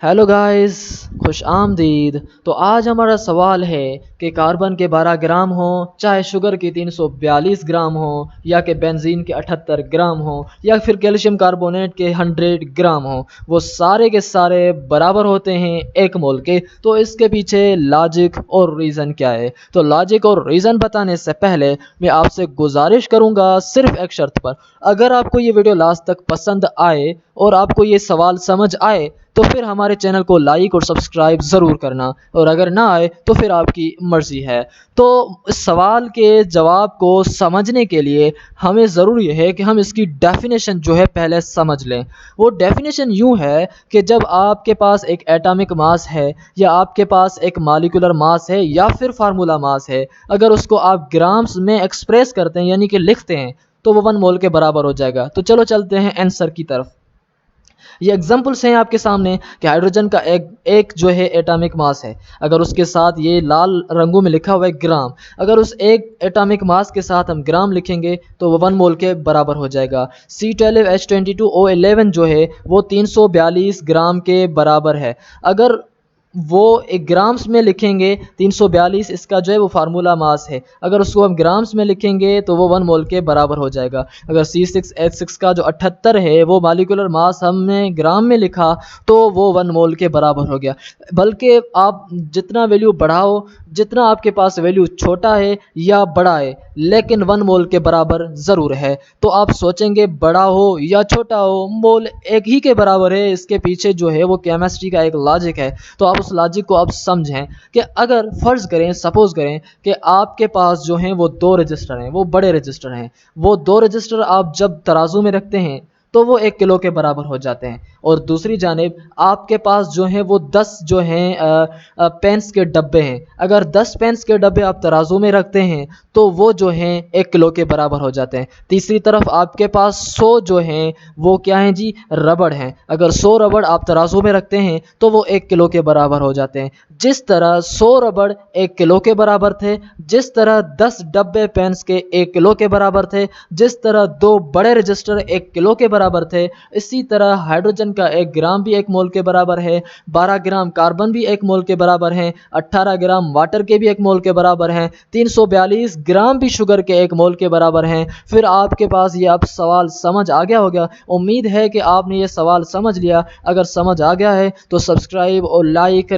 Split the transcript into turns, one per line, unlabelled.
Hello guys, खुश आमदीद। तो आज हमारा सवाल है कि कार्बन के 12 ग्राम हो, चाहे शुगर की 342 ग्राम हो, या कि बेंजीन के 78 ग्राम हो, या फिर कैल्शियम कार्बोनेट के 100 ग्राम हो, वो सारे के सारे बराबर होते हैं एक मोल के। तो इसके पीछे लॉजिक और रीज़न क्या है? तो लॉजिक और रीज़न बताने से पहले मैं आपसे गुजारिश करूंगा सिर्फ एक शर्त पर। अगर आपको ये वीडियो लास्ट तक पसंद आए और आपको ये सवाल समझ आए तो फिर हमारे चैनल को लाइक और सब्सक्राइब ज़रूर करना, और अगर ना आए तो फिर आपकी मर्ज़ी है। तो इस सवाल के जवाब को समझने के लिए हमें ज़रूरी है कि हम इसकी डेफिनेशन जो है पहले समझ लें। वो डेफिनेशन यूँ है कि जब आपके पास एक एटॉमिक मास है, या आपके पास एक मॉलिक्यूलर मास है, या फिर फार्मूला मास है, अगर उसको आप ग्राम्स में एक्सप्रेस करते हैं यानी कि लिखते हैं, तो वो 1 मोल के बराबर हो जाएगा। तो चलो चलते हैं आंसर की तरफ। ये एग्जांपल्स हैं आपके सामने कि हाइड्रोजन का एक जो है एटॉमिक मास है, अगर उसके साथ ये लाल रंगों में लिखा हुआ है ग्राम, अगर उस एक एटॉमिक मास के साथ हम ग्राम लिखेंगे तो वो 1 मोल के बराबर हो जाएगा। C12H22O11 जो है वो 342 ग्राम के बराबर है। अगर वो एक ग्राम्स में लिखेंगे 342, इसका जो है वो फार्मूला मास है, अगर उसको हम ग्राम्स में लिखेंगे तो वो 1 मोल के बराबर हो जाएगा। अगर C6H6 का जो 78 है वो मॉलिक्यूलर मास हमने ग्राम में लिखा तो वो 1 मोल के बराबर हो गया। बल्कि आप जितना वैल्यू बढ़ाओ, जितना आपके पास वैल्यू छोटा है या बड़ा है, लेकिन 1 मोल के बराबर ज़रूर है। तो आप सोचेंगे बड़ा हो या छोटा हो, मोल एक ही के बराबर है। इसके पीछे जो है वो केमिस्ट्री का एक लॉजिक है। तो आप उस लॉजिक को आप समझें कि अगर फ़र्ज़ करें, सपोज़ करें कि आपके पास जो हैं वो 2 रजिस्टर हैं, वो बड़े रजिस्टर हैं। वो 2 रजिस्टर आप जब तराजू में रखते हैं तो वो 1 किलो के बराबर हो जाते हैं। और दूसरी जानिब आपके पास जो हैं वो 10 जो हैं पेंस के डब्बे हैं। अगर 10 पेंस के डब्बे आप तराजू में रखते हैं तो वो जो हैं 1 किलो के बराबर हो जाते हैं। तीसरी तरफ आपके पास 100 जो हैं वो क्या हैं जी, रबड़ हैं। अगर 100 रबड़ आप तराजू में रखते हैं तो वो 1 किलो के बराबर हो जाते हैं। जिस तरह 100 रबड़ 1 किलो के बराबर थे, जिस तरह 10 डब्बे पेंस के 1 किलो के बराबर थे, जिस तरह 2 बड़े रजिस्टर 1 किलो के बराबर थे, इसी तरह हाइड्रोजन का 1 ग्राम भी 1 मोल के बराबर है, 12 ग्राम कार्बन भी 1 मोल के बराबर हैं, 18 ग्राम वाटर के भी 1 मोल के बराबर हैं, 342 ग्राम भी शुगर के 1 मोल के बराबर हैं। फिर आपके पास ये अब सवाल समझ आ गया होगा। उम्मीद है कि आपने ये सवाल समझ लिया। अगर समझ आ गया है तो सब्सक्राइब और लाइक